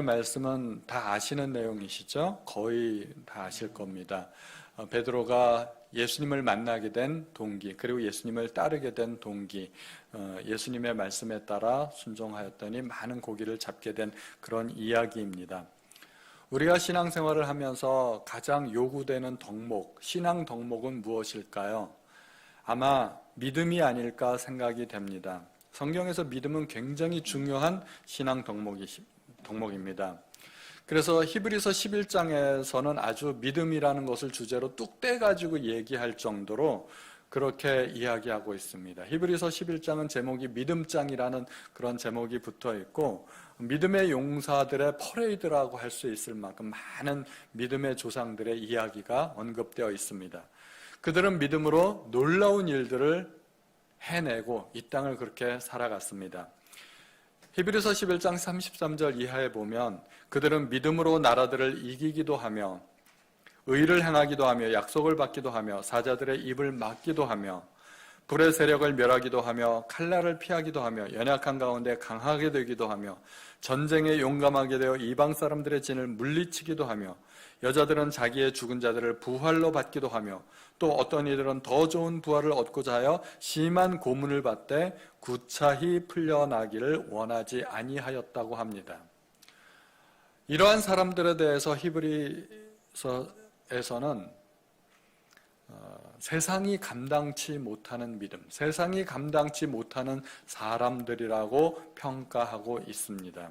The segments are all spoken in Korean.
말씀은 다 아시는 내용이시죠? 거의 다 아실 겁니다. 베드로가 예수님을 만나게 된 동기, 그리고 예수님을 따르게 된 동기, 예수님의 말씀에 따라 순종하였더니 많은 고기를 잡게 된 그런 이야기입니다. 우리가 신앙생활을 하면서 가장 요구되는 덕목, 신앙 덕목은 무엇일까요? 아마 믿음이 아닐까 생각이 됩니다. 성경에서 믿음은 굉장히 중요한 신앙 덕목입니다. 그래서 히브리서 11장에서는 아주 믿음이라는 것을 주제로 뚝 떼가지고 얘기할 정도로 그렇게 이야기하고 있습니다. 히브리서 11장은 제목이 믿음장이라는 그런 제목이 붙어 있고, 믿음의 용사들의 퍼레이드라고 할 수 있을 만큼 많은 믿음의 조상들의 이야기가 언급되어 있습니다. 그들은 믿음으로 놀라운 일들을 해내고 이 땅을 그렇게 살아갔습니다. 히브리서 11장 33절 이하에 보면 그들은 믿음으로 나라들을 이기기도 하며 의를 행하기도 하며 약속을 받기도 하며 사자들의 입을 막기도 하며 불의 세력을 멸하기도 하며 칼날을 피하기도 하며 연약한 가운데 강하게 되기도 하며 전쟁에 용감하게 되어 이방 사람들의 진을 물리치기도 하며 여자들은 자기의 죽은 자들을 부활로 받기도 하며 또 어떤 이들은 더 좋은 부활을 얻고자 하여 심한 고문을 받되 구차히 풀려나기를 원하지 아니하였다고 합니다. 이러한 사람들에 대해서 히브리서에서는 세상이 감당치 못하는 믿음, 세상이 감당치 못하는 사람들이라고 평가하고 있습니다.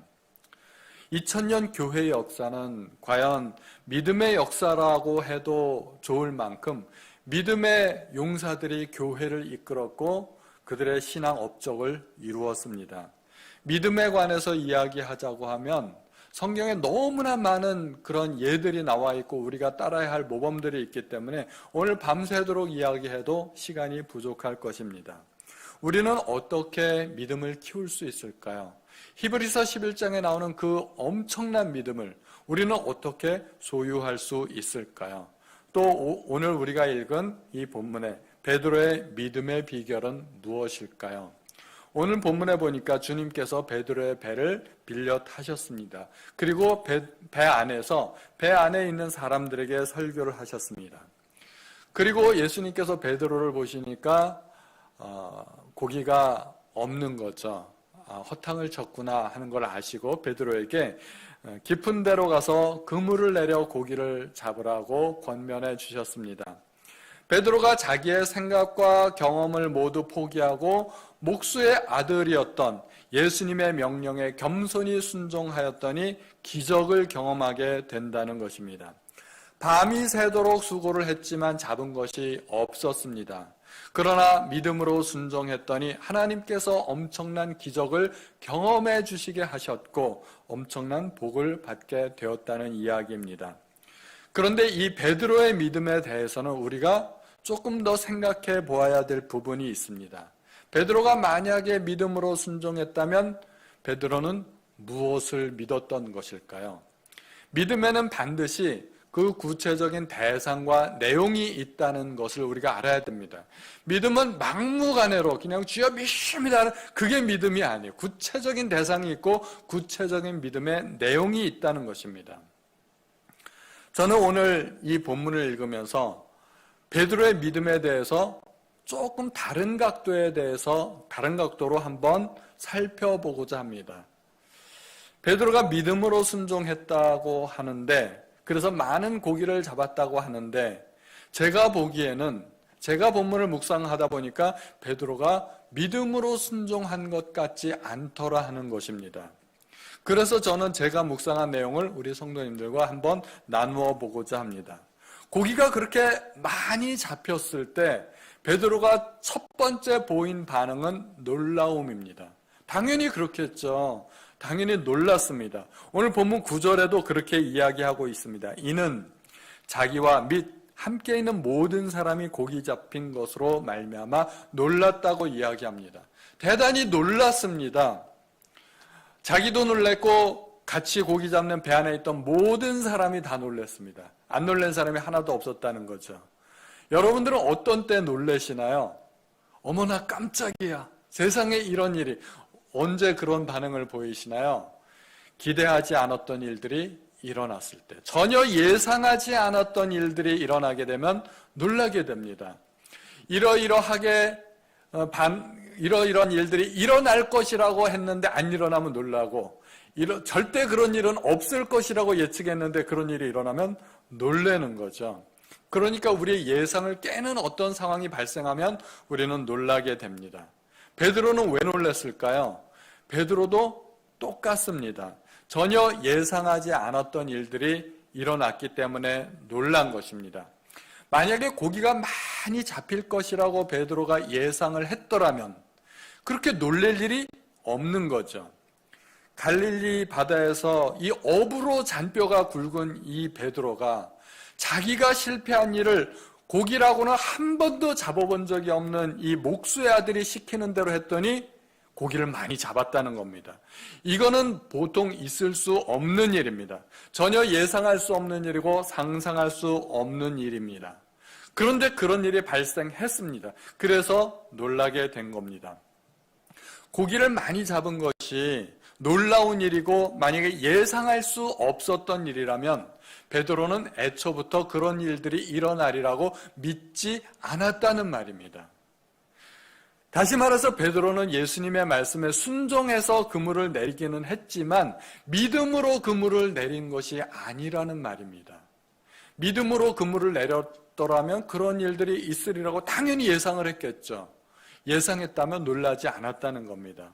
2000년 교회의 역사는 과연 믿음의 역사라고 해도 좋을 만큼 믿음의 용사들이 교회를 이끌었고 그들의 신앙 업적을 이루었습니다. 믿음에 관해서 이야기하자고 하면 성경에 너무나 많은 그런 예들이 나와 있고 우리가 따라야 할 모범들이 있기 때문에 오늘 밤새도록 이야기해도 시간이 부족할 것입니다. 우리는 어떻게 믿음을 키울 수 있을까요? 히브리서 11장에 나오는 그 엄청난 믿음을 우리는 어떻게 소유할 수 있을까요? 또 오늘 우리가 읽은 이 본문의 베드로의 믿음의 비결은 무엇일까요? 오늘 본문에 보니까 주님께서 베드로의 배를 빌려 타셨습니다. 그리고 배 안에 있는 사람들에게 설교를 하셨습니다. 그리고 예수님께서 베드로를 보시니까 고기가 없는 거죠. 허탕을 쳤구나 하는 걸 아시고 베드로에게 깊은 데로 가서 그물을 내려 고기를 잡으라고 권면해 주셨습니다. 베드로가 자기의 생각과 경험을 모두 포기하고 목수의 아들이었던 예수님의 명령에 겸손히 순종하였더니 기적을 경험하게 된다는 것입니다. 밤이 새도록 수고를 했지만 잡은 것이 없었습니다. 그러나 믿음으로 순종했더니 하나님께서 엄청난 기적을 경험해 주시게 하셨고 엄청난 복을 받게 되었다는 이야기입니다. 그런데 이 베드로의 믿음에 대해서는 우리가 조금 더 생각해 보아야 될 부분이 있습니다. 베드로가 만약에 믿음으로 순종했다면 베드로는 무엇을 믿었던 것일까요? 믿음에는 반드시 그 구체적인 대상과 내용이 있다는 것을 우리가 알아야 됩니다. 믿음은 막무가내로 그냥 주여 믿습니다. 그게 믿음이 아니에요. 구체적인 대상이 있고 구체적인 믿음의 내용이 있다는 것입니다. 저는 오늘 이 본문을 읽으면서 베드로의 믿음에 대해서 조금 다른 각도로 한번 살펴보고자 합니다. 베드로가 믿음으로 순종했다고 하는데, 그래서 많은 고기를 잡았다고 하는데, 제가 보기에는 제가 본문을 묵상하다 보니까 베드로가 믿음으로 순종한 것 같지 않더라 하는 것입니다. 그래서 저는 제가 묵상한 내용을 우리 성도님들과 한번 나누어 보고자 합니다. 고기가 그렇게 많이 잡혔을 때 베드로가 첫 번째 보인 반응은 놀라움입니다. 당연히 그렇겠죠. 당연히 놀랐습니다. 오늘 본문 9절에도 그렇게 이야기하고 있습니다. 이는 자기와 및 함께 있는 모든 사람이 고기 잡힌 것으로 말미암아 놀랐다고 이야기합니다. 대단히 놀랐습니다. 자기도 놀랬고 같이 고기 잡는 배 안에 있던 모든 사람이 다 놀랐습니다. 안 놀란 사람이 하나도 없었다는 거죠. 여러분들은 어떤 때 놀라시나요? 어머나 깜짝이야. 세상에 이런 일이. 언제 그런 반응을 보이시나요? 기대하지 않았던 일들이 일어났을 때, 전혀 예상하지 않았던 일들이 일어나게 되면 놀라게 됩니다. 이러이러한 일들이 일어날 것이라고 했는데 안 일어나면 놀라고, 절대 그런 일은 없을 것이라고 예측했는데 그런 일이 일어나면 놀라는 거죠. 그러니까 우리의 예상을 깨는 어떤 상황이 발생하면 우리는 놀라게 됩니다. 베드로는 왜 놀랐을까요? 베드로도 똑같습니다. 전혀 예상하지 않았던 일들이 일어났기 때문에 놀란 것입니다. 만약에 고기가 많이 잡힐 것이라고 베드로가 예상을 했더라면 그렇게 놀랄 일이 없는 거죠. 갈릴리 바다에서 이 어부로 잔뼈가 굵은 이 베드로가 자기가 실패한 일을 고기라고는 한 번도 잡아본 적이 없는 이 목수의 아들이 시키는 대로 했더니 고기를 많이 잡았다는 겁니다. 이거는 보통 있을 수 없는 일입니다. 전혀 예상할 수 없는 일이고 상상할 수 없는 일입니다. 그런데 그런 일이 발생했습니다. 그래서 놀라게 된 겁니다. 고기를 많이 잡은 것이 놀라운 일이고 만약에 예상할 수 없었던 일이라면 베드로는 애초부터 그런 일들이 일어나리라고 믿지 않았다는 말입니다. 다시 말해서 베드로는 예수님의 말씀에 순종해서 그물을 내리기는 했지만 믿음으로 그물을 내린 것이 아니라는 말입니다. 믿음으로 그물을 내렸더라면 그런 일들이 있으리라고 당연히 예상을 했겠죠. 예상했다면 놀라지 않았다는 겁니다.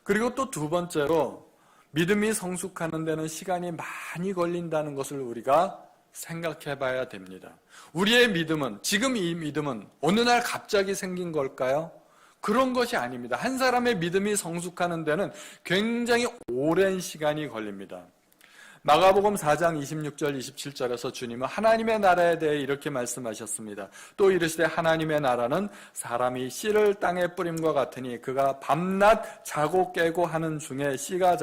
그리고 또 두 번째로 믿음이 성숙하는 데는 시간이 많이 걸린다는 것을 우리가 생각해 봐야 됩니다. 우리의 믿음은, 지금 이 믿음은 어느 날 갑자기 생긴 걸까요? 그런 것이 아닙니다. 한 사람의 믿음이 성숙하는 데는 굉장히 오랜 시간이 걸립니다. 마가복음 4장 26절 27절에서 주님은 하나님의 나라에 대해 이렇게 말씀하셨습니다. 또 이르시되 하나님의 나라는 사람이 씨를 땅에 뿌림과 같으니 그가 밤낮 자고 깨고 하는 중에 씨가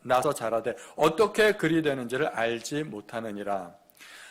나서 자라되 어떻게 그리 되는지를 알지 못하느니라.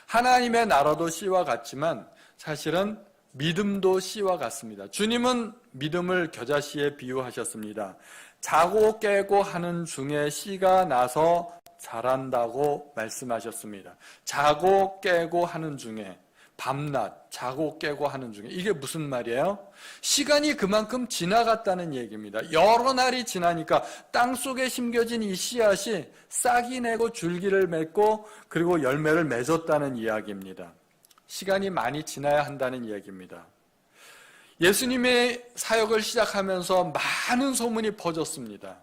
하나님의 나라도 씨와 같지만 사실은 믿음도 씨와 같습니다. 주님은 믿음을 겨자씨에 비유하셨습니다. 자고 깨고 하는 중에 씨가 나서 자란다고 말씀하셨습니다. 자고 깨고 하는 중에, 밤낮 자고 깨고 하는 중에, 이게 무슨 말이에요? 시간이 그만큼 지나갔다는 얘기입니다. 여러 날이 지나니까 땅속에 심겨진 이 씨앗이 싹이 내고 줄기를 맺고 그리고 열매를 맺었다는 이야기입니다. 시간이 많이 지나야 한다는 이야기입니다. 예수님의 사역을 시작하면서 많은 소문이 퍼졌습니다.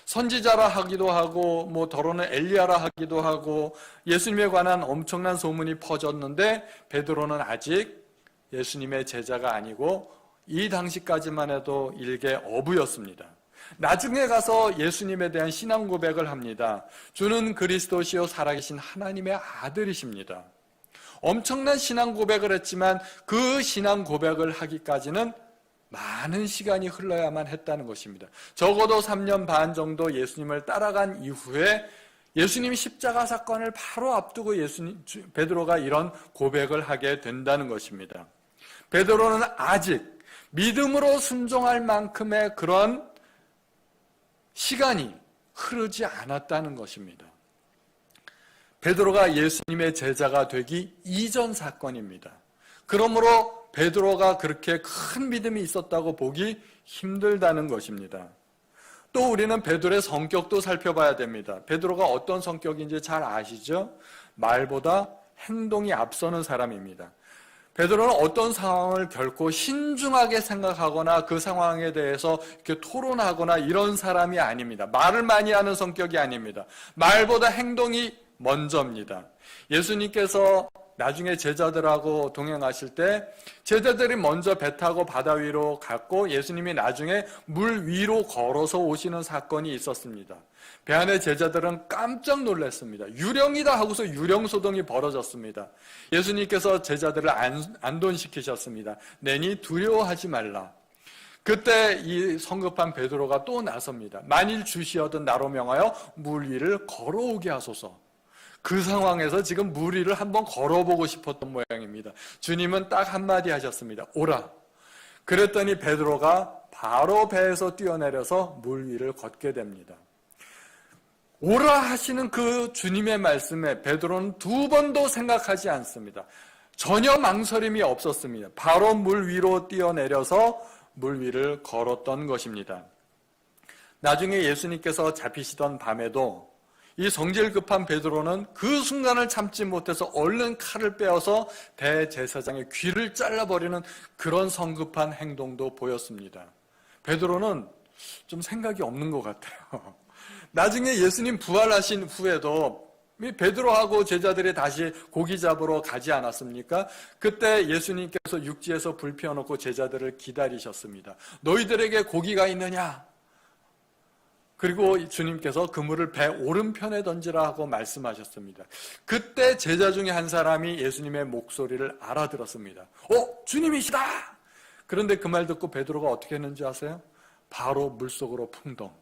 선지자라 하기도 하고 더러는 엘리야라 하기도 하고 예수님에 관한 엄청난 소문이 퍼졌는데 베드로는 아직 예수님의 제자가 아니고 이 당시까지만 해도 일개 어부였습니다. 나중에 가서 예수님에 대한 신앙 고백을 합니다. 주는 그리스도시요 살아계신 하나님의 아들이십니다. 엄청난 신앙 고백을 했지만 그 신앙 고백을 하기까지는 많은 시간이 흘러야만 했다는 것입니다. 적어도 3년 반 정도 예수님을 따라간 이후에 예수님 십자가 사건을 바로 앞두고 베드로가 이런 고백을 하게 된다는 것입니다. 베드로는 아직 믿음으로 순종할 만큼의 그런 시간이 흐르지 않았다는 것입니다. 베드로가 예수님의 제자가 되기 이전 사건입니다. 그러므로 베드로가 그렇게 큰 믿음이 있었다고 보기 힘들다는 것입니다. 또 우리는 베드로의 성격도 살펴봐야 됩니다. 베드로가 어떤 성격인지 잘 아시죠? 말보다 행동이 앞서는 사람입니다. 베드로는 어떤 상황을 결코 신중하게 생각하거나 그 상황에 대해서 이렇게 토론하거나 이런 사람이 아닙니다. 말을 많이 하는 성격이 아닙니다. 말보다 행동이 먼저입니다. 예수님께서 나중에 제자들하고 동행하실 때 제자들이 먼저 배 타고 바다 위로 갔고 예수님이 나중에 물 위로 걸어서 오시는 사건이 있었습니다. 배 안에 제자들은 깜짝 놀랐습니다. 유령이다 하고서 유령소동이 벌어졌습니다. 예수님께서 제자들을 안돈시키셨습니다. 내니 두려워하지 말라. 그때 이 성급한 베드로가 또 나섭니다. 만일 주시어든 나로 명하여 물 위를 걸어오게 하소서. 그 상황에서 지금 물 위를 한번 걸어보고 싶었던 모양입니다. 주님은 딱 한마디 하셨습니다. 오라. 그랬더니 베드로가 바로 배에서 뛰어내려서 물 위를 걷게 됩니다. 오라 하시는 그 주님의 말씀에 베드로는 두 번도 생각하지 않습니다. 전혀 망설임이 없었습니다. 바로 물 위로 뛰어내려서 물 위를 걸었던 것입니다. 나중에 예수님께서 잡히시던 밤에도 이 성질 급한 베드로는 그 순간을 참지 못해서 얼른 칼을 빼어서 대제사장의 귀를 잘라버리는 그런 성급한 행동도 보였습니다. 베드로는 좀 생각이 없는 것 같아요. 나중에 예수님 부활하신 후에도 베드로하고 제자들이 다시 고기 잡으러 가지 않았습니까? 그때 예수님께서 육지에서 불 피워놓고 제자들을 기다리셨습니다. 너희들에게 고기가 있느냐? 그리고 주님께서 그물을 배 오른편에 던지라 하고 말씀하셨습니다. 그때 제자 중에 한 사람이 예수님의 목소리를 알아들었습니다. 주님이시다! 그런데 그 말 듣고 베드로가 어떻게 했는지 아세요? 바로 물속으로 풍덩.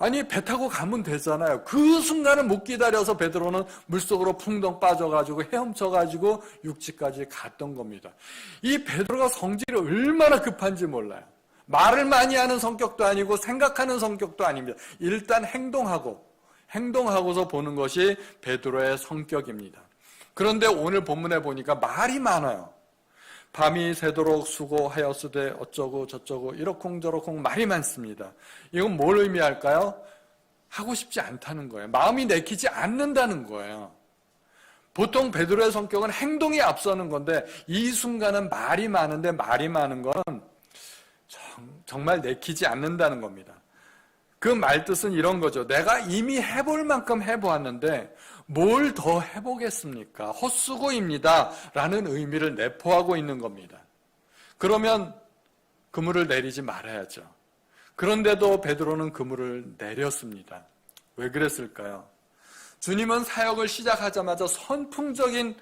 아니, 배 타고 가면 되잖아요. 그 순간을 못 기다려서 베드로는 물속으로 풍덩 빠져가지고 헤엄쳐가지고 육지까지 갔던 겁니다. 이 베드로가 성질이 얼마나 급한지 몰라요. 말을 많이 하는 성격도 아니고 생각하는 성격도 아닙니다. 일단 행동하고서 보는 것이 베드로의 성격입니다. 그런데 오늘 본문에 보니까 말이 많아요. 밤이 새도록 수고하였으되 어쩌고 저쩌고 이러쿵저러쿵 말이 많습니다. 이건 뭘 의미할까요? 하고 싶지 않다는 거예요. 마음이 내키지 않는다는 거예요. 보통 베드로의 성격은 행동이 앞서는 건데 이 순간은 말이 많은데 말이 많은 건 정말 내키지 않는다는 겁니다. 그 말뜻은 이런 거죠. 내가 이미 해볼 만큼 해보았는데 뭘 더 해보겠습니까? 헛수고입니다. 라는 의미를 내포하고 있는 겁니다. 그러면 그물을 내리지 말아야죠. 그런데도 베드로는 그물을 내렸습니다. 왜 그랬을까요? 주님은 사역을 시작하자마자 선풍적인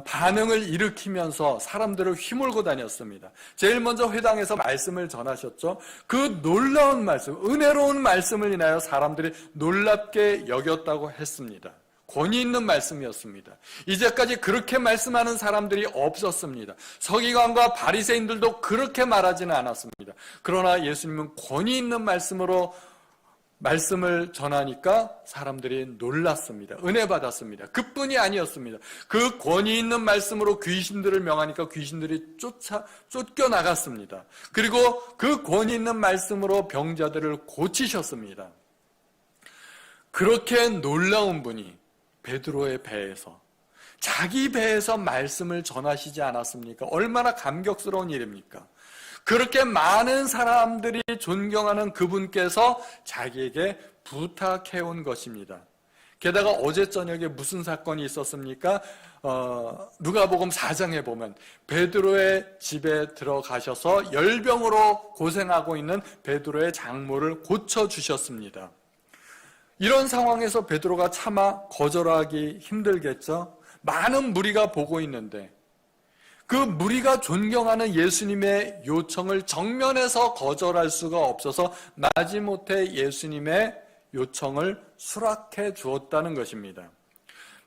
반응을 일으키면서 사람들을 휘몰고 다녔습니다. 제일 먼저 회당에서 말씀을 전하셨죠. 그 놀라운 말씀, 은혜로운 말씀을 인하여 사람들이 놀랍게 여겼다고 했습니다. 권위 있는 말씀이었습니다. 이제까지 그렇게 말씀하는 사람들이 없었습니다. 서기관과 바리새인들도 그렇게 말하지는 않았습니다. 그러나 예수님은 권위 있는 말씀을 전하니까 사람들이 놀랐습니다. 은혜 받았습니다. 그뿐이 아니었습니다. 그 권위 있는 말씀으로 귀신들을 명하니까 귀신들이 쫓겨나갔습니다. 그리고 그 권위 있는 말씀으로 병자들을 고치셨습니다. 그렇게 놀라운 분이 베드로의 배에서, 자기 배에서 말씀을 전하시지 않았습니까? 얼마나 감격스러운 일입니까? 그렇게 많은 사람들이 존경하는 그분께서 자기에게 부탁해온 것입니다. 게다가 어제 저녁에 무슨 사건이 있었습니까? 누가복음 4장에 보면 베드로의 집에 들어가셔서 열병으로 고생하고 있는 베드로의 장모를 고쳐주셨습니다. 이런 상황에서 베드로가 차마 거절하기 힘들겠죠? 많은 무리가 보고 있는데 그 무리가 존경하는 예수님의 요청을 정면에서 거절할 수가 없어서 마지못해 예수님의 요청을 수락해 주었다는 것입니다.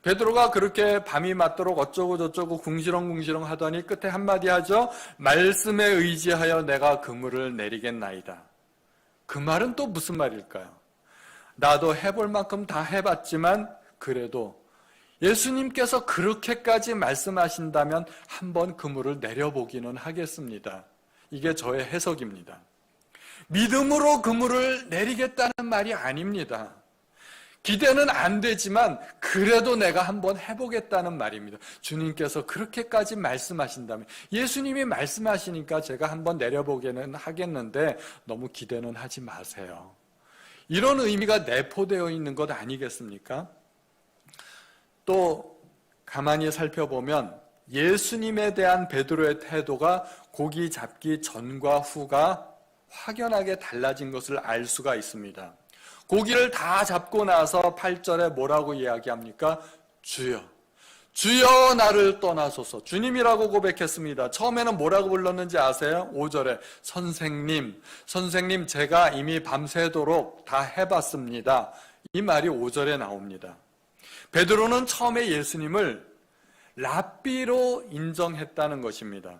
베드로가 그렇게 밤이 맞도록 어쩌고 저쩌고 궁시렁궁시렁 하더니 끝에 한마디 하죠. 말씀에 의지하여 내가 그물을 내리겠나이다. 그 말은 또 무슨 말일까요? 나도 해볼 만큼 다 해봤지만 그래도 예수님께서 그렇게까지 말씀하신다면 한번 그물을 내려보기는 하겠습니다. 이게 저의 해석입니다. 믿음으로 그물을 내리겠다는 말이 아닙니다. 기대는 안 되지만 그래도 내가 한번 해보겠다는 말입니다. 주님께서 그렇게까지 말씀하신다면, 예수님이 말씀하시니까 제가 한번 내려보기는 하겠는데 너무 기대는 하지 마세요. 이런 의미가 내포되어 있는 것 아니겠습니까? 또 가만히 살펴보면 예수님에 대한 베드로의 태도가 고기 잡기 전과 후가 확연하게 달라진 것을 알 수가 있습니다. 고기를 다 잡고 나서 8절에 뭐라고 이야기합니까? 주여, 주여 나를 떠나소서. 주님이라고 고백했습니다. 처음에는 뭐라고 불렀는지 아세요? 5절에 선생님, 선생님 제가 이미 밤새도록 다 해봤습니다. 이 말이 5절에 나옵니다. 베드로는 처음에 예수님을 랍비로 인정했다는 것입니다.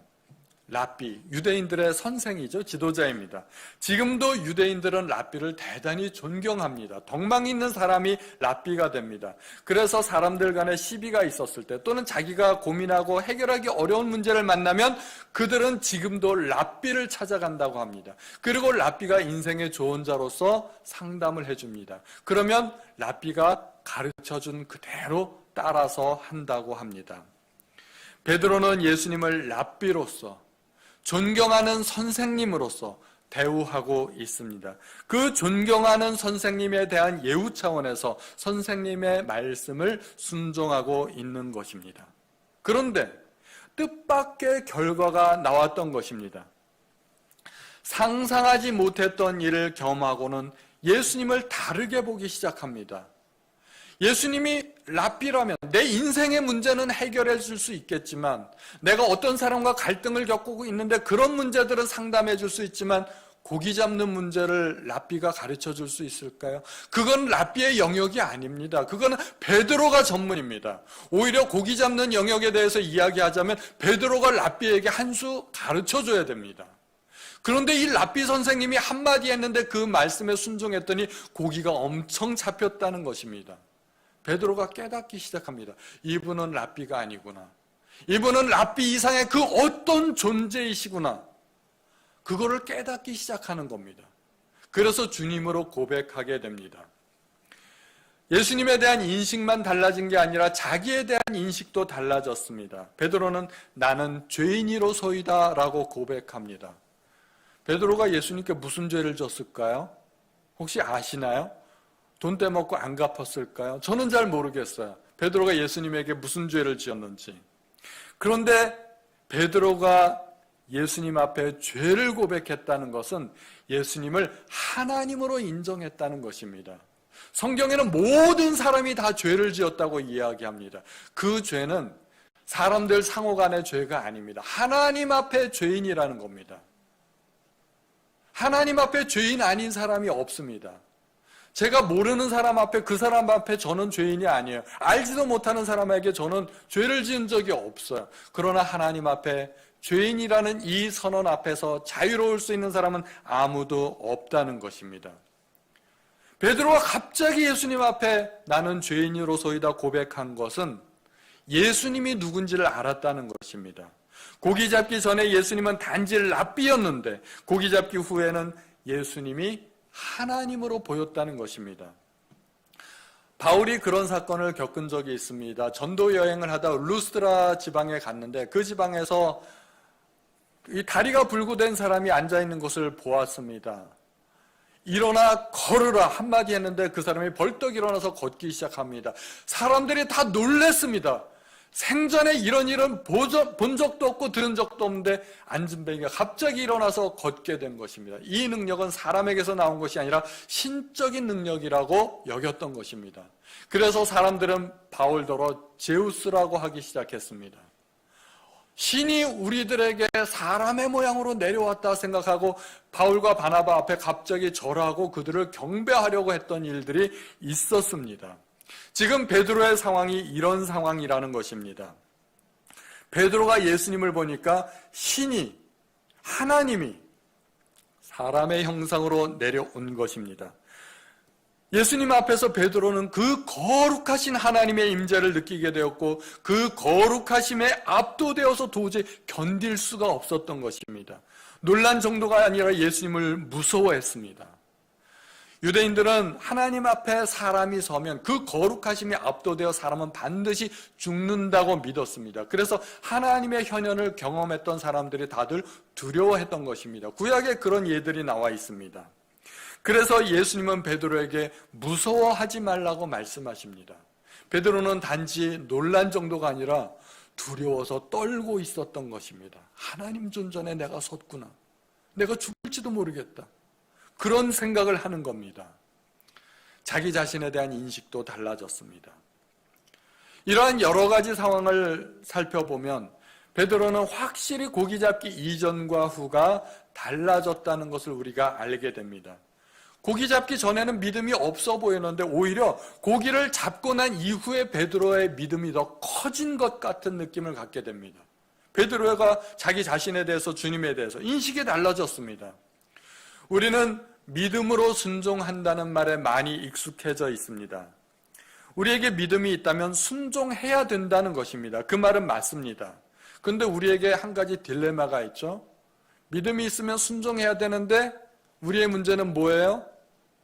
랍비, 유대인들의 선생이죠. 지도자입니다. 지금도 유대인들은 랍비를 대단히 존경합니다. 덕망 있는 사람이 랍비가 됩니다. 그래서 사람들 간에 시비가 있었을 때 또는 자기가 고민하고 해결하기 어려운 문제를 만나면 그들은 지금도 랍비를 찾아간다고 합니다. 그리고 랍비가 인생의 조언자로서 상담을 해줍니다. 그러면 랍비가 가르쳐준 그대로 따라서 한다고 합니다. 베드로는 예수님을 랍비로서 존경하는 선생님으로서 대우하고 있습니다. 그 존경하는 선생님에 대한 예우 차원에서 선생님의 말씀을 순종하고 있는 것입니다. 그런데 뜻밖의 결과가 나왔던 것입니다. 상상하지 못했던 일을 경험하고는 예수님을 다르게 보기 시작합니다. 예수님이 랍비라면 내 인생의 문제는 해결해 줄 수 있겠지만, 내가 어떤 사람과 갈등을 겪고 있는데 그런 문제들은 상담해 줄 수 있지만 고기 잡는 문제를 랍비가 가르쳐 줄 수 있을까요? 그건 랍비의 영역이 아닙니다. 그건 베드로가 전문입니다. 오히려 고기 잡는 영역에 대해서 이야기하자면 베드로가 랍비에게 한 수 가르쳐 줘야 됩니다. 그런데 이 랍비 선생님이 한마디 했는데 그 말씀에 순종했더니 고기가 엄청 잡혔다는 것입니다. 베드로가 깨닫기 시작합니다. 이분은 랍비가 아니구나. 이분은 랍비 이상의 그 어떤 존재이시구나. 그거를 깨닫기 시작하는 겁니다. 그래서 주님으로 고백하게 됩니다. 예수님에 대한 인식만 달라진 게 아니라 자기에 대한 인식도 달라졌습니다. 베드로는 나는 죄인이로소이다 라고 고백합니다. 베드로가 예수님께 무슨 죄를 졌을까요? 혹시 아시나요? 돈 떼먹고 안 갚았을까요? 저는 잘 모르겠어요. 베드로가 예수님에게 무슨 죄를 지었는지. 그런데 베드로가 예수님 앞에 죄를 고백했다는 것은 예수님을 하나님으로 인정했다는 것입니다. 성경에는 모든 사람이 다 죄를 지었다고 이야기합니다. 그 죄는 사람들 상호 간의 죄가 아닙니다. 하나님 앞에 죄인이라는 겁니다. 하나님 앞에 죄인 아닌 사람이 없습니다. 제가 모르는 사람 앞에 그 사람 앞에 저는 죄인이 아니에요. 알지도 못하는 사람에게 저는 죄를 지은 적이 없어요. 그러나 하나님 앞에 죄인이라는 이 선언 앞에서 자유로울 수 있는 사람은 아무도 없다는 것입니다. 베드로가 갑자기 예수님 앞에 나는 죄인으로소이다 고백한 것은 예수님이 누군지를 알았다는 것입니다. 고기 잡기 전에 예수님은 단지 랍비였는데 고기 잡기 후에는 예수님이 하나님으로 보였다는 것입니다. 바울이 그런 사건을 겪은 적이 있습니다. 전도 여행을 하다 루스드라 지방에 갔는데 그 지방에서 이 다리가 불구된 사람이 앉아있는 것을 보았습니다. 일어나 걸으라 한마디 했는데 그 사람이 벌떡 일어나서 걷기 시작합니다. 사람들이 다 놀랬습니다. 생전에 이런 일은 본 적도 없고 들은 적도 없는데 앉은 뱅이가 갑자기 일어나서 걷게 된 것입니다. 이 능력은 사람에게서 나온 것이 아니라 신적인 능력이라고 여겼던 것입니다. 그래서 사람들은 바울더러 제우스라고 하기 시작했습니다. 신이 우리들에게 사람의 모양으로 내려왔다 생각하고 바울과 바나바 앞에 갑자기 절하고 그들을 경배하려고 했던 일들이 있었습니다. 지금 베드로의 상황이 이런 상황이라는 것입니다. 베드로가 예수님을 보니까 신이, 하나님이 사람의 형상으로 내려온 것입니다. 예수님 앞에서 베드로는 그 거룩하신 하나님의 임재를 느끼게 되었고 그 거룩하심에 압도되어서 도저히 견딜 수가 없었던 것입니다. 놀란 정도가 아니라 예수님을 무서워했습니다. 유대인들은 하나님 앞에 사람이 서면 그 거룩하심에 압도되어 사람은 반드시 죽는다고 믿었습니다. 그래서 하나님의 현현을 경험했던 사람들이 다들 두려워했던 것입니다. 구약에 그런 예들이 나와 있습니다. 그래서 예수님은 베드로에게 무서워하지 말라고 말씀하십니다. 베드로는 단지 놀란 정도가 아니라 두려워서 떨고 있었던 것입니다. 하나님 존전에 내가 섰구나. 내가 죽을지도 모르겠다. 그런 생각을 하는 겁니다. 자기 자신에 대한 인식도 달라졌습니다. 이러한 여러 가지 상황을 살펴보면 베드로는 확실히 고기 잡기 이전과 후가 달라졌다는 것을 우리가 알게 됩니다. 고기 잡기 전에는 믿음이 없어 보이는데 오히려 고기를 잡고 난 이후에 베드로의 믿음이 더 커진 것 같은 느낌을 갖게 됩니다. 베드로가 자기 자신에 대해서, 주님에 대해서 인식이 달라졌습니다. 우리는 믿음으로 순종한다는 말에 많이 익숙해져 있습니다. 우리에게 믿음이 있다면 순종해야 된다는 것입니다. 그 말은 맞습니다. 그런데 우리에게 한 가지 딜레마가 있죠. 믿음이 있으면 순종해야 되는데 우리의 문제는 뭐예요?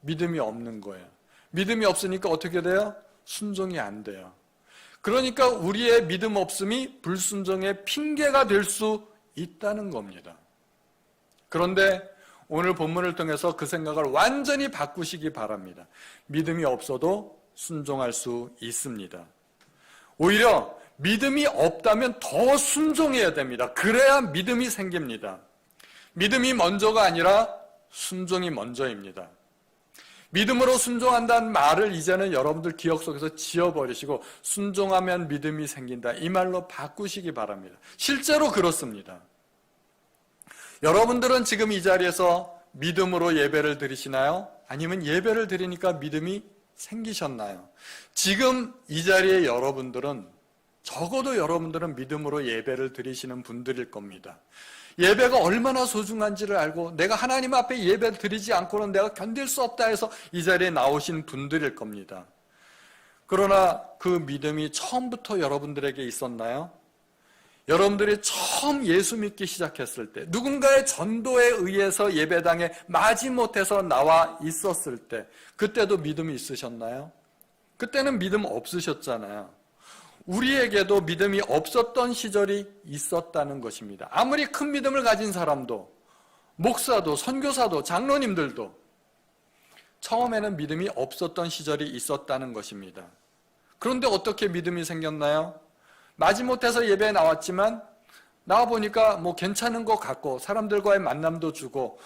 믿음이 없는 거예요. 믿음이 없으니까 어떻게 돼요? 순종이 안 돼요. 그러니까 우리의 믿음 없음이 불순종의 핑계가 될 수 있다는 겁니다. 그런데 오늘 본문을 통해서 그 생각을 완전히 바꾸시기 바랍니다. 믿음이 없어도 순종할 수 있습니다. 오히려 믿음이 없다면 더 순종해야 됩니다. 그래야 믿음이 생깁니다. 믿음이 먼저가 아니라 순종이 먼저입니다. 믿음으로 순종한다는 말을 이제는 여러분들 기억 속에서 지워버리시고 순종하면 믿음이 생긴다, 이 말로 바꾸시기 바랍니다. 실제로 그렇습니다. 여러분들은 지금 이 자리에서 믿음으로 예배를 드리시나요? 아니면 예배를 드리니까 믿음이 생기셨나요? 지금 이 자리에 적어도 여러분들은 믿음으로 예배를 드리시는 분들일 겁니다. 예배가 얼마나 소중한지를 알고 내가 하나님 앞에 예배를 드리지 않고는 내가 견딜 수 없다 해서 이 자리에 나오신 분들일 겁니다. 그러나 그 믿음이 처음부터 여러분들에게 있었나요? 여러분들이 처음 예수 믿기 시작했을 때, 누군가의 전도에 의해서 예배당에 마지못해서 나와 있었을 때, 그때도 믿음이 있으셨나요? 그때는 믿음 없으셨잖아요. 우리에게도 믿음이 없었던 시절이 있었다는 것입니다. 아무리 큰 믿음을 가진 사람도, 목사도, 선교사도, 장로님들도 처음에는 믿음이 없었던 시절이 있었다는 것입니다. 그런데 어떻게 믿음이 생겼나요? 마지못해서 예배에 나왔지만 나와보니까 뭐 괜찮은 것 같고, 사람들과의 만남도 주고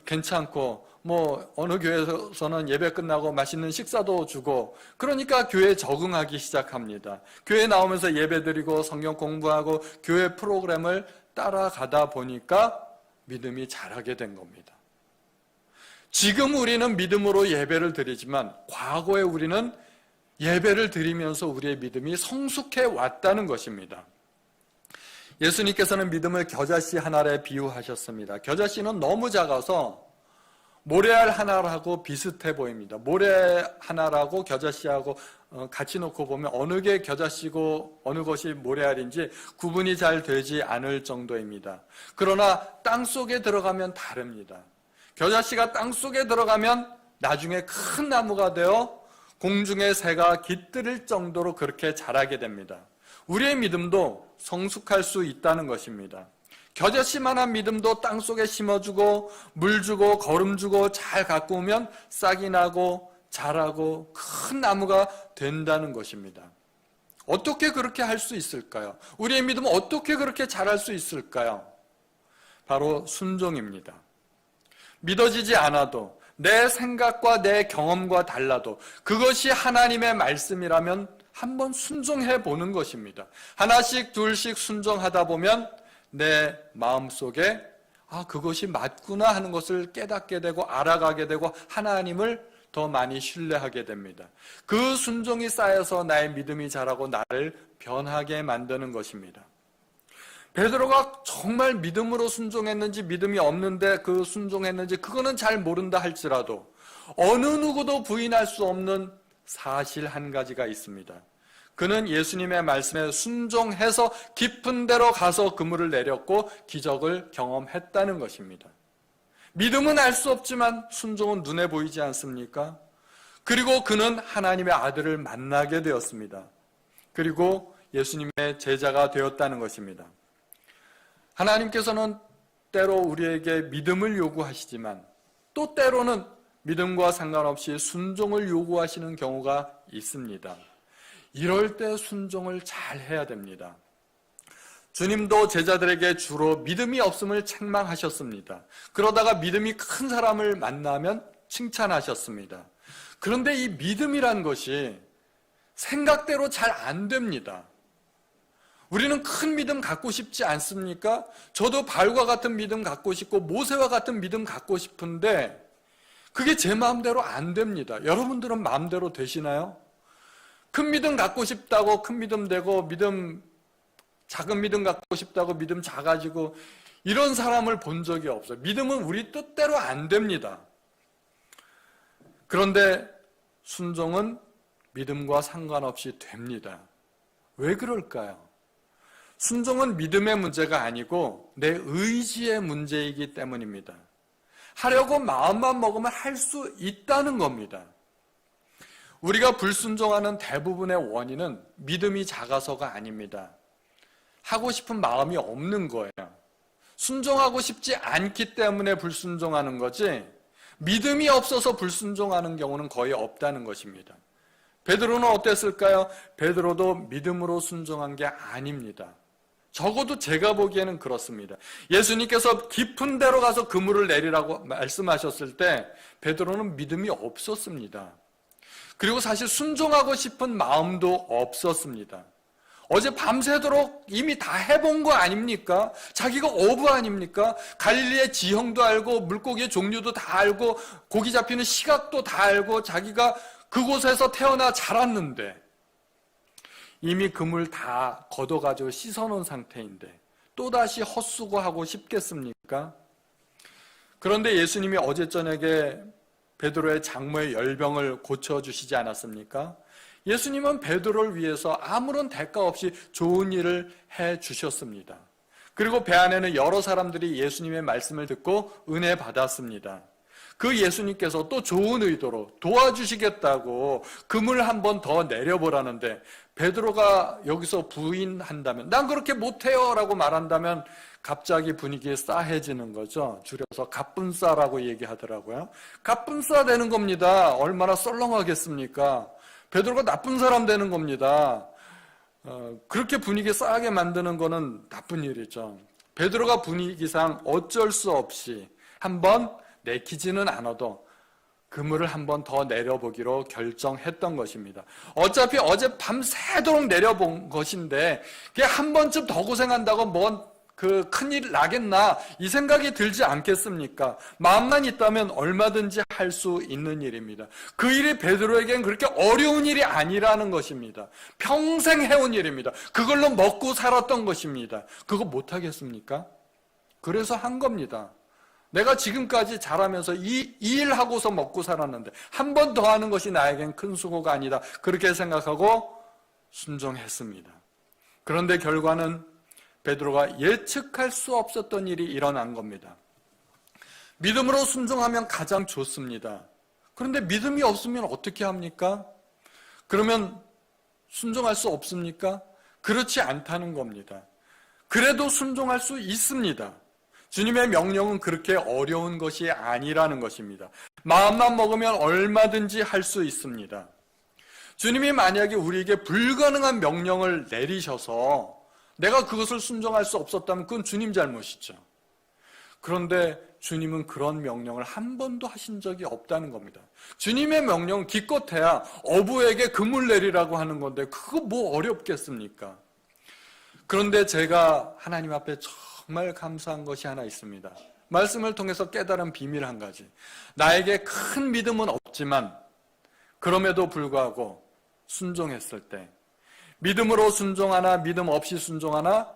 괜찮고, 뭐 어느 교회에서는 예배 끝나고 맛있는 식사도 주고, 그러니까 교회에 적응하기 시작합니다. 교회에 나오면서 예배 드리고 성경 공부하고 교회 프로그램을 따라가다 보니까 믿음이 자라게 된 겁니다. 지금 우리는 믿음으로 예배를 드리지만 과거에 우리는 예배를 드리면서 우리의 믿음이 성숙해 왔다는 것입니다. 예수님께서는 믿음을 겨자씨 하나에 비유하셨습니다. 겨자씨는 너무 작아서 모래알 하나하고 비슷해 보입니다. 모래 하나라고 겨자씨하고 같이 놓고 보면 어느 게 겨자씨고 어느 것이 모래알인지 구분이 잘 되지 않을 정도입니다. 그러나 땅속에 들어가면 다릅니다. 겨자씨가 땅속에 들어가면 나중에 큰 나무가 되어 공중의 새가 깃들일 정도로 그렇게 자라게 됩니다. 우리의 믿음도 성숙할 수 있다는 것입니다. 겨자씨만한 믿음도 땅속에 심어주고 물 주고 거름 주고 잘 가꾸면 싹이 나고 자라고 큰 나무가 된다는 것입니다. 어떻게 그렇게 할 수 있을까요? 우리의 믿음은 어떻게 그렇게 자랄 수 있을까요? 바로 순종입니다. 믿어지지 않아도, 내 생각과 내 경험과 달라도 그것이 하나님의 말씀이라면 한번 순종해 보는 것입니다. 하나씩 둘씩 순종하다 보면 내 마음속에 그것이 맞구나 하는 것을 깨닫게 되고 알아가게 되고 하나님을 더 많이 신뢰하게 됩니다. 그 순종이 쌓여서 나의 믿음이 자라고 나를 변하게 만드는 것입니다. 베드로가 정말 믿음으로 순종했는지 믿음이 없는데 그 순종했는지 그거는 잘 모른다 할지라도 어느 누구도 부인할 수 없는 사실 한 가지가 있습니다. 그는 예수님의 말씀에 순종해서 깊은 데로 가서 그물을 내렸고 기적을 경험했다는 것입니다. 믿음은 알 수 없지만 순종은 눈에 보이지 않습니까? 그리고 그는 하나님의 아들을 만나게 되었습니다. 그리고 예수님의 제자가 되었다는 것입니다. 하나님께서는 때로 우리에게 믿음을 요구하시지만 또 때로는 믿음과 상관없이 순종을 요구하시는 경우가 있습니다. 이럴 때 순종을 잘 해야 됩니다. 주님도 제자들에게 주로 믿음이 없음을 책망하셨습니다. 그러다가 믿음이 큰 사람을 만나면 칭찬하셨습니다. 그런데 이 믿음이란 것이 생각대로 잘 안 됩니다. 우리는 큰 믿음 갖고 싶지 않습니까? 저도 바울과 같은 믿음 갖고 싶고 모세와 같은 믿음 갖고 싶은데 그게 제 마음대로 안 됩니다. 여러분들은 마음대로 되시나요? 큰 믿음 갖고 싶다고 큰 믿음 되고 믿음 작은 믿음 갖고 싶다고 믿음 작아지고 이런 사람을 본 적이 없어요. 믿음은 우리 뜻대로 안 됩니다. 그런데 순종은 믿음과 상관없이 됩니다. 왜 그럴까요? 순종은 믿음의 문제가 아니고 내 의지의 문제이기 때문입니다. 하려고 마음만 먹으면 할 수 있다는 겁니다. 우리가 불순종하는 대부분의 원인은 믿음이 작아서가 아닙니다. 하고 싶은 마음이 없는 거예요. 순종하고 싶지 않기 때문에 불순종하는 거지 믿음이 없어서 불순종하는 경우는 거의 없다는 것입니다. 베드로는 어땠을까요? 베드로도 믿음으로 순종한 게 아닙니다. 적어도 제가 보기에는 그렇습니다. 예수님께서 깊은 데로 가서 그물을 내리라고 말씀하셨을 때 베드로는 믿음이 없었습니다. 그리고 사실 순종하고 싶은 마음도 없었습니다. 어제 밤새도록 이미 다 해본 거 아닙니까? 자기가 어부 아닙니까? 갈릴리의 지형도 알고 물고기의 종류도 다 알고 고기 잡히는 시각도 다 알고 자기가 그곳에서 태어나 자랐는데 이미 그물 다 걷어가지고 씻어놓은 상태인데 또다시 헛수고하고 싶겠습니까? 그런데 예수님이 어제 저녁에 베드로의 장모의 열병을 고쳐주시지 않았습니까? 예수님은 베드로를 위해서 아무런 대가 없이 좋은 일을 해주셨습니다. 그리고 배 안에는 여러 사람들이 예수님의 말씀을 듣고 은혜 받았습니다. 그 예수님께서 또 좋은 의도로 도와주시겠다고 그물 한 번 더 내려보라는데 베드로가 여기서 부인한다면 난 그렇게 못해요 라고 말한다면 갑자기 분위기에 싸해지는 거죠. 줄여서 갑분싸라고 얘기하더라고요. 갑분싸 되는 겁니다. 얼마나 썰렁하겠습니까? 베드로가 나쁜 사람 되는 겁니다. 그렇게 분위기 싸하게 만드는 거는 나쁜 일이죠. 베드로가 분위기상 어쩔 수 없이 한번 내키지는 않아도 그물을 한 번 더 내려보기로 결정했던 것입니다. 어차피 어제 밤새도록 내려본 것인데 그게 한 번쯤 더 고생한다고 뭔 그 큰일 나겠나 이 생각이 들지 않겠습니까? 마음만 있다면 얼마든지 할 수 있는 일입니다. 그 일이 베드로에겐 그렇게 어려운 일이 아니라는 것입니다. 평생 해온 일입니다. 그걸로 먹고 살았던 것입니다. 그거 못하겠습니까? 그래서 한 겁니다. 내가 지금까지 자라면서 이 일하고서 먹고 살았는데 한 번 더 하는 것이 나에겐 큰 수고가 아니다. 그렇게 생각하고 순종했습니다. 그런데 결과는 베드로가 예측할 수 없었던 일이 일어난 겁니다. 믿음으로 순종하면 가장 좋습니다. 그런데 믿음이 없으면 어떻게 합니까? 그러면 순종할 수 없습니까? 그렇지 않다는 겁니다. 그래도 순종할 수 있습니다. 주님의 명령은 그렇게 어려운 것이 아니라는 것입니다. 마음만 먹으면 얼마든지 할 수 있습니다. 주님이 만약에 우리에게 불가능한 명령을 내리셔서 내가 그것을 순종할 수 없었다면 그건 주님 잘못이죠. 그런데 주님은 그런 명령을 한 번도 하신 적이 없다는 겁니다. 주님의 명령은 기껏해야 어부에게 그물 내리라고 하는 건데 그거 뭐 어렵겠습니까? 그런데 제가 하나님 앞에 정말 감사한 것이 하나 있습니다. 말씀을 통해서 깨달은 비밀 한 가지. 나에게 큰 믿음은 없지만 그럼에도 불구하고 순종했을 때 믿음으로 순종하나 믿음 없이 순종하나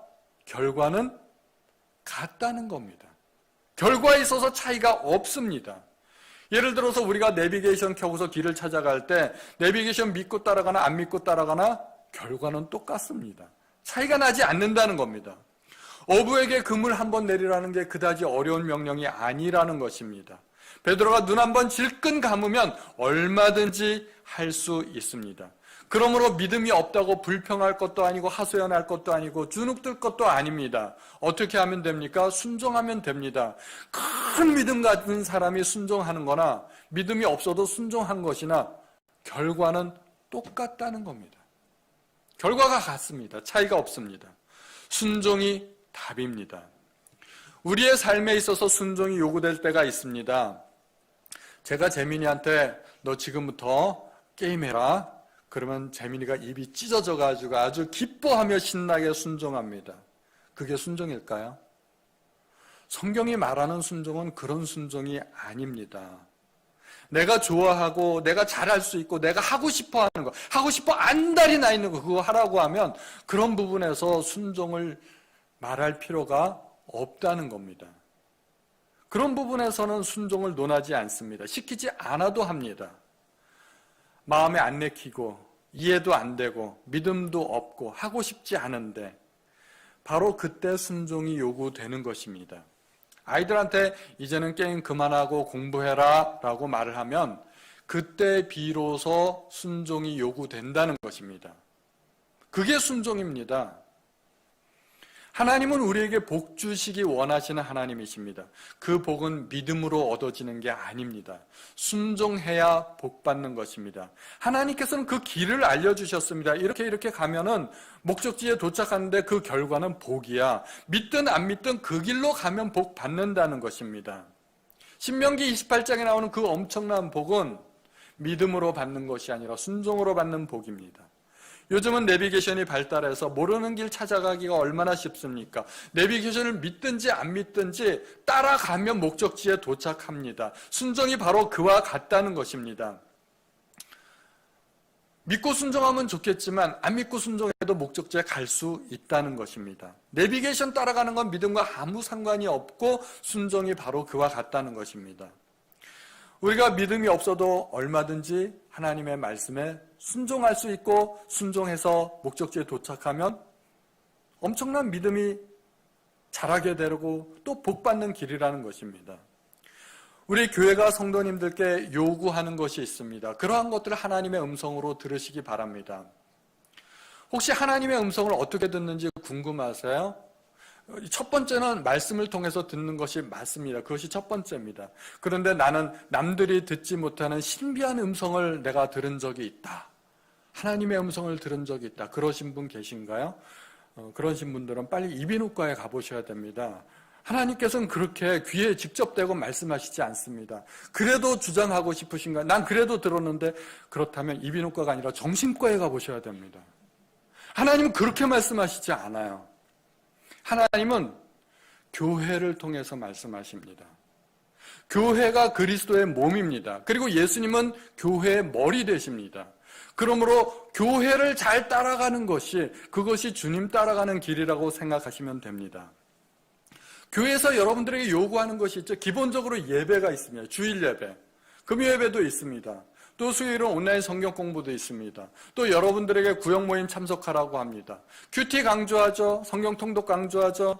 결과는 같다는 겁니다. 결과에 있어서 차이가 없습니다. 예를 들어서 우리가 내비게이션 켜고서 길을 찾아갈 때 내비게이션 믿고 따라가나 안 믿고 따라가나 결과는 똑같습니다. 차이가 나지 않는다는 겁니다. 어부에게 그물 한 번 내리라는 게 그다지 어려운 명령이 아니라는 것입니다. 베드로가 눈 한 번 질끈 감으면 얼마든지 할 수 있습니다. 그러므로 믿음이 없다고 불평할 것도 아니고 하소연할 것도 아니고 주눅들 것도 아닙니다. 어떻게 하면 됩니까? 순종하면 됩니다. 큰 믿음 가진 사람이 순종하는 거나 믿음이 없어도 순종한 것이나 결과는 똑같다는 겁니다. 결과가 같습니다. 차이가 없습니다. 순종이 답입니다. 우리의 삶에 있어서 순종이 요구될 때가 있습니다. 제가 재민이한테 너 지금부터 게임해라. 그러면 재민이가 입이 찢어져가지고 아주 기뻐하며 신나게 순종합니다. 그게 순종일까요? 성경이 말하는 순종은 그런 순종이 아닙니다. 내가 좋아하고 내가 잘할 수 있고 내가 하고 싶어 하는 거, 하고 싶어 안달이 나 있는 거, 그거 하라고 하면 그런 부분에서 순종을 말할 필요가 없다는 겁니다. 그런 부분에서는 순종을 논하지 않습니다. 시키지 않아도 합니다. 마음에 안 내키고 이해도 안 되고 믿음도 없고 하고 싶지 않은데 바로 그때 순종이 요구되는 것입니다. 아이들한테 이제는 게임 그만하고 공부해라 라고 말을 하면 그때 비로소 순종이 요구된다는 것입니다. 그게 순종입니다. 하나님은 우리에게 복 주시기 원하시는 하나님이십니다. 그 복은 믿음으로 얻어지는 게 아닙니다. 순종해야 복 받는 것입니다. 하나님께서는 그 길을 알려주셨습니다. 이렇게 가면은 목적지에 도착하는데 그 결과는 복이야. 믿든 안 믿든 그 길로 가면 복 받는다는 것입니다. 신명기 28장에 나오는 그 엄청난 복은 믿음으로 받는 것이 아니라 순종으로 받는 복입니다. 요즘은 내비게이션이 발달해서 모르는 길 찾아가기가 얼마나 쉽습니까? 내비게이션을 믿든지 안 믿든지 따라가면 목적지에 도착합니다. 순종이 바로 그와 같다는 것입니다. 믿고 순종하면 좋겠지만 안 믿고 순종해도 목적지에 갈 수 있다는 것입니다. 내비게이션 따라가는 건 믿음과 아무 상관이 없고 순종이 바로 그와 같다는 것입니다. 우리가 믿음이 없어도 얼마든지 하나님의 말씀에 순종할 수 있고 순종해서 목적지에 도착하면 엄청난 믿음이 자라게 되고 또 복받는 길이라는 것입니다. 우리 교회가 성도님들께 요구하는 것이 있습니다. 그러한 것들을 하나님의 음성으로 들으시기 바랍니다. 혹시 하나님의 음성을 어떻게 듣는지 궁금하세요? 첫 번째는 말씀을 통해서 듣는 것이 맞습니다. 그것이 첫 번째입니다. 그런데 나는 남들이 듣지 못하는 신비한 음성을 내가 들은 적이 있다. 하나님의 음성을 들은 적이 있다. 그러신 분 계신가요? 그러신 분들은 빨리 이비인후과에 가보셔야 됩니다. 하나님께서는 그렇게 귀에 직접 대고 말씀하시지 않습니다. 그래도 주장하고 싶으신가요? 난 그래도 들었는데 그렇다면 이비인후과가 아니라 정신과에 가보셔야 됩니다. 하나님은 그렇게 말씀하시지 않아요. 하나님은 교회를 통해서 말씀하십니다. 교회가 그리스도의 몸입니다. 그리고 예수님은 교회의 머리 되십니다. 그러므로 교회를 잘 따라가는 것이 그것이 주님 따라가는 길이라고 생각하시면 됩니다. 교회에서 여러분들에게 요구하는 것이 있죠. 기본적으로 예배가 있습니다. 주일 예배, 금요 예배도 있습니다. 또 수요일은 온라인 성경 공부도 있습니다. 또 여러분들에게 구역 모임 참석하라고 합니다. 큐티 강조하죠. 성경 통독 강조하죠.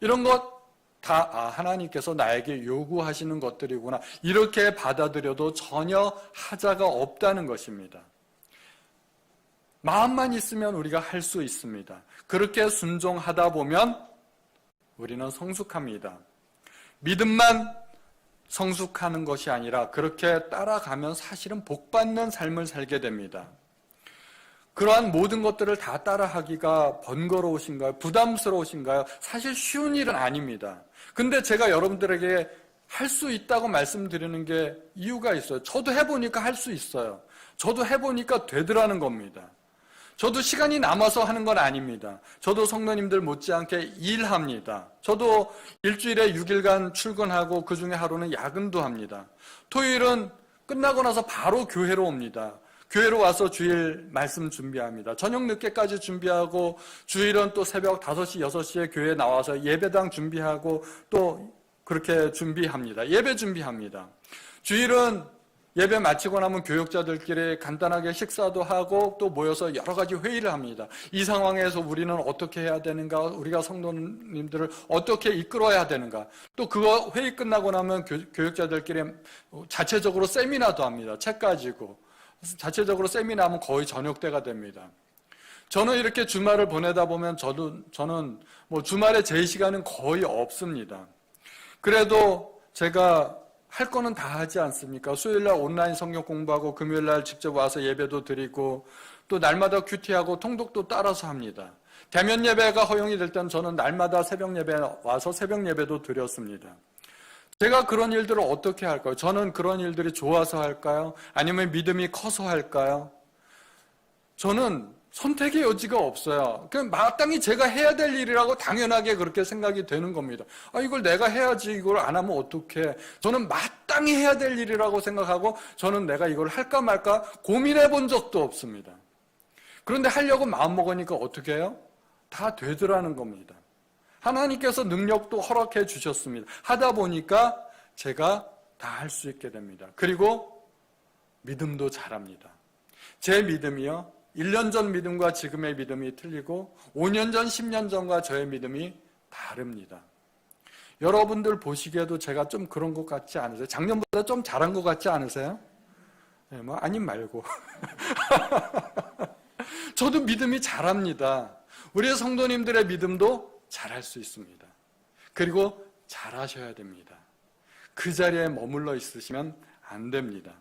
이런 것 다 하나님께서 나에게 요구하시는 것들이구나. 이렇게 받아들여도 전혀 하자가 없다는 것입니다. 마음만 있으면 우리가 할 수 있습니다. 그렇게 순종하다 보면 우리는 성숙합니다. 믿음만 성숙하는 것이 아니라 그렇게 따라가면 사실은 복받는 삶을 살게 됩니다. 그러한 모든 것들을 다 따라하기가 번거로우신가요? 부담스러우신가요? 사실 쉬운 일은 아닙니다. 근데 제가 여러분들에게 할 수 있다고 말씀드리는 게 이유가 있어요. 저도 해보니까 할 수 있어요. 저도 해보니까 되더라는 겁니다. 저도 시간이 남아서 하는 건 아닙니다. 저도 성도님들 못지않게 일합니다. 저도 일주일에 6일간 출근하고 그 중에 하루는 야근도 합니다. 토요일은 끝나고 나서 바로 교회로 옵니다. 교회로 와서 주일 말씀 준비합니다. 저녁 늦게까지 준비하고 주일은 또 새벽 5시, 6시에 교회에 나와서 예배당 준비하고 또 그렇게 준비합니다. 예배 준비합니다. 주일은 예배 마치고 나면 교육자들끼리 간단하게 식사도 하고 또 모여서 여러 가지 회의를 합니다. 이 상황에서 우리는 어떻게 해야 되는가, 우리가 성도님들을 어떻게 이끌어야 되는가. 또 그거 회의 끝나고 나면 교육자들끼리 자체적으로 세미나도 합니다. 책 가지고. 자체적으로 세미나하면 거의 저녁 때가 됩니다. 저는 이렇게 주말을 보내다 보면 저는 주말에 제 시간은 거의 없습니다. 그래도 제가 할 거는 다 하지 않습니까? 수요일날 온라인 성경 공부하고 금요일날 직접 와서 예배도 드리고 또 날마다 큐티하고 통독도 따라서 합니다. 대면 예배가 허용이 될 때는 저는 날마다 새벽 예배 와서 새벽 예배도 드렸습니다. 제가 그런 일들을 어떻게 할까요? 저는 그런 일들이 좋아서 할까요? 아니면 믿음이 커서 할까요? 저는 선택의 여지가 없어요. 그냥 마땅히 제가 해야 될 일이라고 당연하게 그렇게 생각이 되는 겁니다. 이걸 내가 해야지, 이걸 안 하면 어떡해. 저는 마땅히 해야 될 일이라고 생각하고 저는 내가 이걸 할까 말까 고민해 본 적도 없습니다. 그런데 하려고 마음먹으니까 어떻게 해요? 다 되더라는 겁니다. 하나님께서 능력도 허락해 주셨습니다. 하다 보니까 제가 다 할 수 있게 됩니다. 그리고 믿음도 자랍니다. 제 믿음이요, 1년 전 믿음과 지금의 믿음이 틀리고 5년 전, 10년 전과 저의 믿음이 다릅니다. 여러분들 보시기에도 제가 좀 그런 것 같지 않으세요? 작년보다 좀 잘한 것 같지 않으세요? 네, 아님 말고. 저도 믿음이 자랍니다. 우리의 성도님들의 믿음도 잘할 수 있습니다. 그리고 잘하셔야 됩니다. 그 자리에 머물러 있으시면 안 됩니다.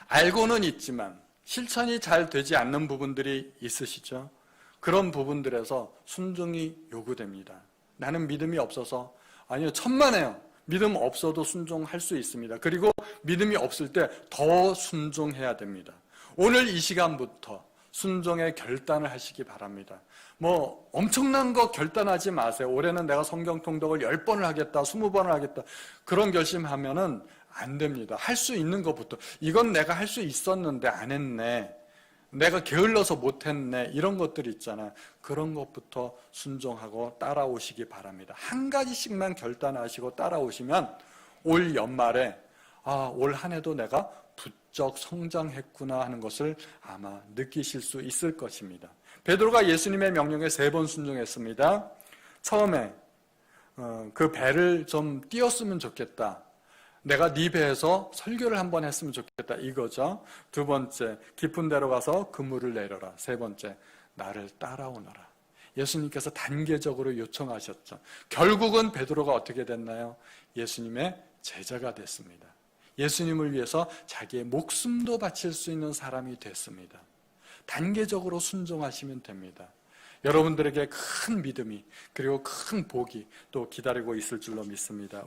알고는 있지만 실천이 잘 되지 않는 부분들이 있으시죠? 그런 부분들에서 순종이 요구됩니다. 나는 믿음이 없어서, 아니요, 천만에요. 믿음 없어도 순종할 수 있습니다. 그리고 믿음이 없을 때 더 순종해야 됩니다. 오늘 이 시간부터 순종의 결단을 하시기 바랍니다. 엄청난 거 결단하지 마세요. 올해는 내가 성경 통독을 10번을 하겠다, 20번을 하겠다. 그런 결심하면은 안 됩니다. 할 수 있는 것부터, 이건 내가 할 수 있었는데 안 했네, 내가 게을러서 못했네, 이런 것들 있잖아요. 그런 것부터 순종하고 따라오시기 바랍니다. 한 가지씩만 결단하시고 따라오시면 올 연말에 올 한 해도 내가 부쩍 성장했구나 하는 것을 아마 느끼실 수 있을 것입니다. 베드로가 예수님의 명령에 3번 순종했습니다. 처음에 그 배를 좀 띄웠으면 좋겠다, 내가 네 배에서 설교를 한번 했으면 좋겠다, 이거죠. 2번째, 깊은 데로 가서 그물을 내려라. 3번째, 나를 따라오너라. 예수님께서 단계적으로 요청하셨죠. 결국은 베드로가 어떻게 됐나요? 예수님의 제자가 됐습니다. 예수님을 위해서 자기의 목숨도 바칠 수 있는 사람이 됐습니다. 단계적으로 순종하시면 됩니다. 여러분들에게 큰 믿음이, 그리고 큰 복이 또 기다리고 있을 줄로 믿습니다.